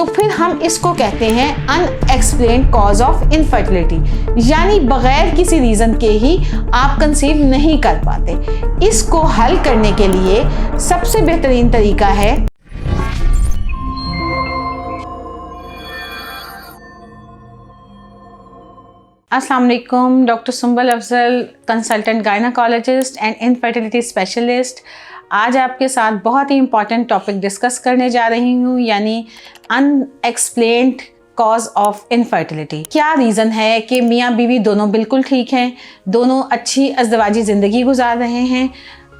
तो फिर हम इसको कहते हैं अनएक्सप्लेन्ड कॉज ऑफ इनफर्टिलिटी, यानी बगैर किसी रीज़न के ही आप कंसीव नहीं कर पाते। इसको हल करने के लिए सबसे बेहतरीन तरीका है अस्सलाम वालेकुम, doctor Sumbal Afzal, consultant gynaecologist and infertility specialist. आज आपके साथ बहुत ही इम्पॉर्टेंट टॉपिक डिस्कस करने जा रही हूँ, यानी अनएक्सप्लेन्ड कॉज ऑफ इनफर्टिलिटी। क्या रीज़न है कि मियाँ बीवी दोनों बिल्कुल ठीक हैं, दोनों अच्छी अज़दवाजी ज़िंदगी गुजार रहे हैं,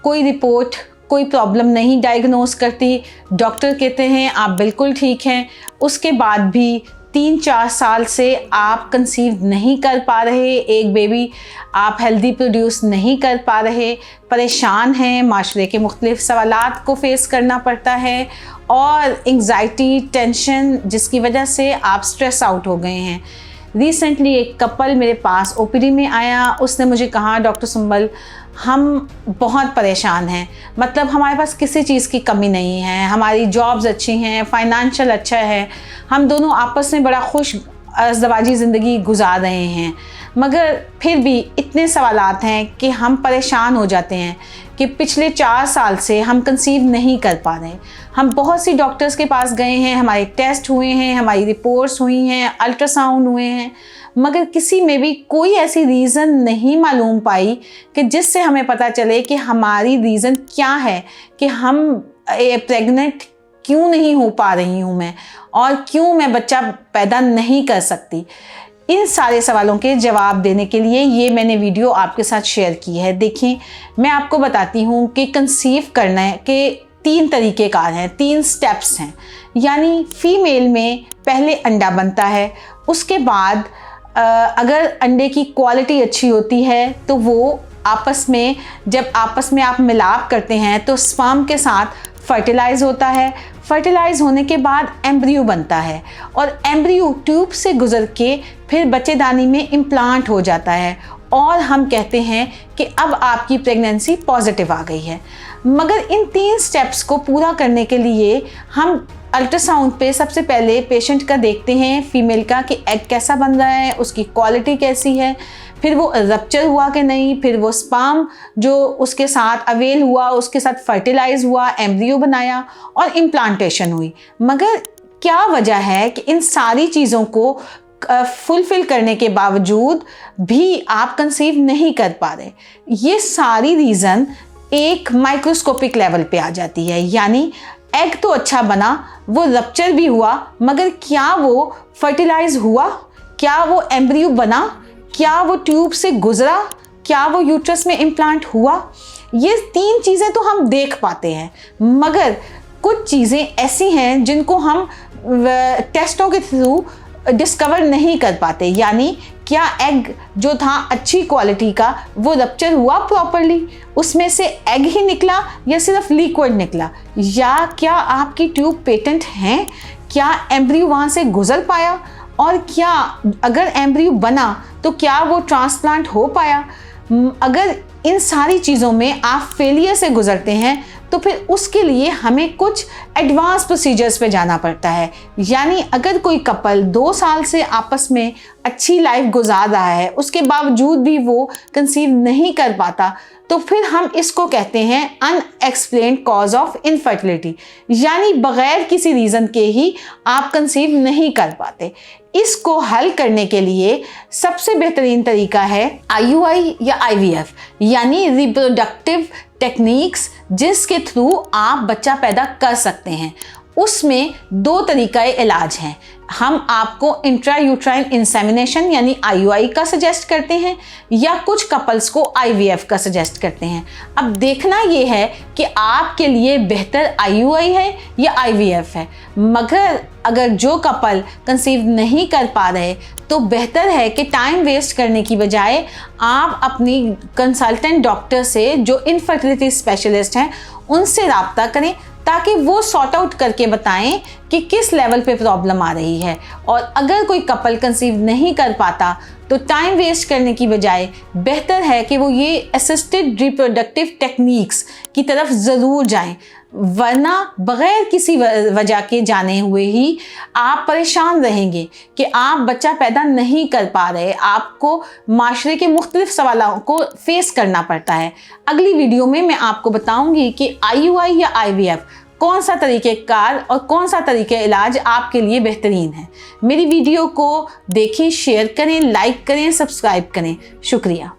कोई रिपोर्ट कोई प्रॉब्लम नहीं डायग्नोस करती, डॉक्टर कहते हैं आप बिल्कुल ठीक हैं, उसके बाद भी 3-4 साल से आप कंसीव नहीं कर पा रहे, एक बेबी आप हेल्दी प्रोड्यूस नहीं कर पा रहे, परेशान हैं, माशरे के मुख्तलिफ सवालात को फेस करना पड़ता है और एंग्जाइटी, टेंशन, जिसकी वजह से आप स्ट्रेस आउट हो गए हैं। रिसेंटली एक कपल मेरे पास ओपीडी में आया, उसने मुझे कहा डॉक्टर सुंबल हम बहुत परेशान हैं, मतलब हमारे पास किसी चीज़ की कमी नहीं है, हमारी जॉब्स अच्छी हैं, फाइनेंशियल अच्छा है, हम दोनों आपस में बड़ा खुश अज़दवाजी ज़िंदगी गुजार रहे हैं, मगर फिर भी इतने सवालात हैं कि हम परेशान हो जाते हैं कि पिछले 4 साल से हम कंसीव नहीं कर पा रहे। हम बहुत सी डॉक्टर्स के पास गए हैं, हमारे टेस्ट हुए हैं, हमारी रिपोर्ट्स हुई हैं, अल्ट्रासाउंड हुए हैं, मगर किसी में भी कोई ऐसी रीज़न नहीं मालूम पाई कि जिससे हमें पता चले कि हमारी रीज़न क्या है, कि हम प्रेग्नेंट क्यों नहीं हो पा रही हूँ मैं, और क्यों मैं बच्चा पैदा नहीं कर सकती। इन सारे सवालों के जवाब देने के लिए ये मैंने वीडियो आपके साथ शेयर की है। देखिए, मैं आपको बताती हूँ कि कंसीव करने के 3 तरीक़ेकार हैं, 3 स्टेप्स हैं। यानी फ़ीमेल में पहले अंडा बनता है, उसके बाद अगर अंडे की क्वालिटी अच्छी होती है तो वो आपस में, जब आपस में आप मिलाप करते हैं तो स्पर्म के साथ फर्टिलाइज़ होता है। फर्टिलाइज़ होने के बाद एम्ब्रियो बनता है और एम्ब्रियो ट्यूब से गुज़र के फिर बच्चेदानी में इम्प्लांट हो जाता है और हम कहते हैं कि अब आपकी प्रेगनेंसी पॉजिटिव आ गई है। मगर इन 3 स्टेप्स को पूरा करने के लिए हम अल्ट्रासाउंड पे सबसे पहले पेशेंट का देखते हैं, फीमेल का, कि एग कैसा बन रहा है, उसकी क्वालिटी कैसी है, फिर वो रप्चर हुआ कि नहीं, फिर वो स्पर्म जो उसके साथ अवेल हुआ, उसके साथ फर्टिलाइज हुआ, एम्ब्रियो बनाया और इम्प्लांटेशन हुई। मगर क्या वजह है कि इन सारी चीज़ों को फुलफ़िल करने के बावजूद भी आप कंसीव नहीं कर पा रहे? ये सारी रीज़न एक माइक्रोस्कोपिक लेवल पे आ जाती है। यानी एग तो अच्छा बना, वो रप्चर भी हुआ, मगर क्या वो फर्टिलाइज हुआ, क्या वो एम्ब्रियो बना, क्या वो ट्यूब से गुजरा, क्या वो यूट्रस में इम्प्लांट हुआ? ये 3 चीज़ें तो हम देख पाते हैं, मगर कुछ चीज़ें ऐसी हैं जिनको हम टेस्टों के थ्रू डिस्कवर नहीं कर पाते। यानी क्या एग जो था अच्छी क्वालिटी का, वो रप्चर हुआ प्रॉपरली, उसमें से एग ही निकला या सिर्फ लिक्विड निकला, या क्या आपकी ट्यूब पेटेंट हैं, क्या एम्ब्रियो वहाँ से गुजर पाया, और क्या अगर एम्ब्रियो बना तो क्या वो ट्रांसप्लांट हो पाया। अगर इन सारी चीज़ों में आप फेलियर से गुजरते हैं तो फिर उसके लिए हमें कुछ एडवांस प्रोसीजर्स पे जाना पड़ता है। यानी अगर कोई कपल 2 साल से आपस में अच्छी लाइफ गुजार रहा है, उसके बावजूद भी वो कंसीव नहीं कर पाता, तो फिर हम इसको कहते हैं अनएक्सप्लेन्ड कॉज ऑफ इनफर्टिलिटी, यानी बगैर किसी रीज़न के ही आप कंसीव नहीं कर पाते। इसको हल करने के लिए सबसे बेहतरीन तरीका है IUI या IVF, यानी रिप्रोडक्टिव टेक्निक्स, जिसके थ्रू आप बच्चा पैदा कर सकते हैं। उसमें 2 तरीक़े इलाज हैं। हम आपको इंट्रायूट्राइन इंसेमिनेशन यानी IUI का सजेस्ट करते हैं, या कुछ कपल्स को IVF का सजेस्ट करते हैं। अब देखना ये है कि आपके लिए बेहतर IUI है या IVF है। मगर अगर जो कपल कंसीव नहीं कर पा रहे तो बेहतर है कि टाइम वेस्ट करने की बजाय आप अपनी कंसल्टेंट डॉक्टर से, जो इनफर्टिलिटी स्पेशलिस्ट हैं, उनसे रब्ता करें ताकि वो सॉर्ट आउट करके बताएं कि किस लेवल पे प्रॉब्लम आ रही है। और अगर कोई कपल कंसीव नहीं कर पाता तो टाइम वेस्ट करने की बजाय बेहतर है कि वो ये असिस्टेड रिप्रोडक्टिव टेक्निक्स की तरफ ज़रूर जाएं। वरना बग़ैर किसी वजह के जाने हुए ही आप परेशान रहेंगे कि आप बच्चा पैदा नहीं कर पा रहे, आपको माशरे के मुख्तलिफ सवालों को फेस करना पड़ता है। अगली वीडियो में मैं आपको बताऊंगी कि IUI या IVF कौन सा तरीक़ेकार और कौन सा तरीक़े इलाज आपके लिए बेहतरीन है। मेरी वीडियो को देखें, शेयर करें, लाइक करें, सब्सक्राइब करें। शुक्रिया।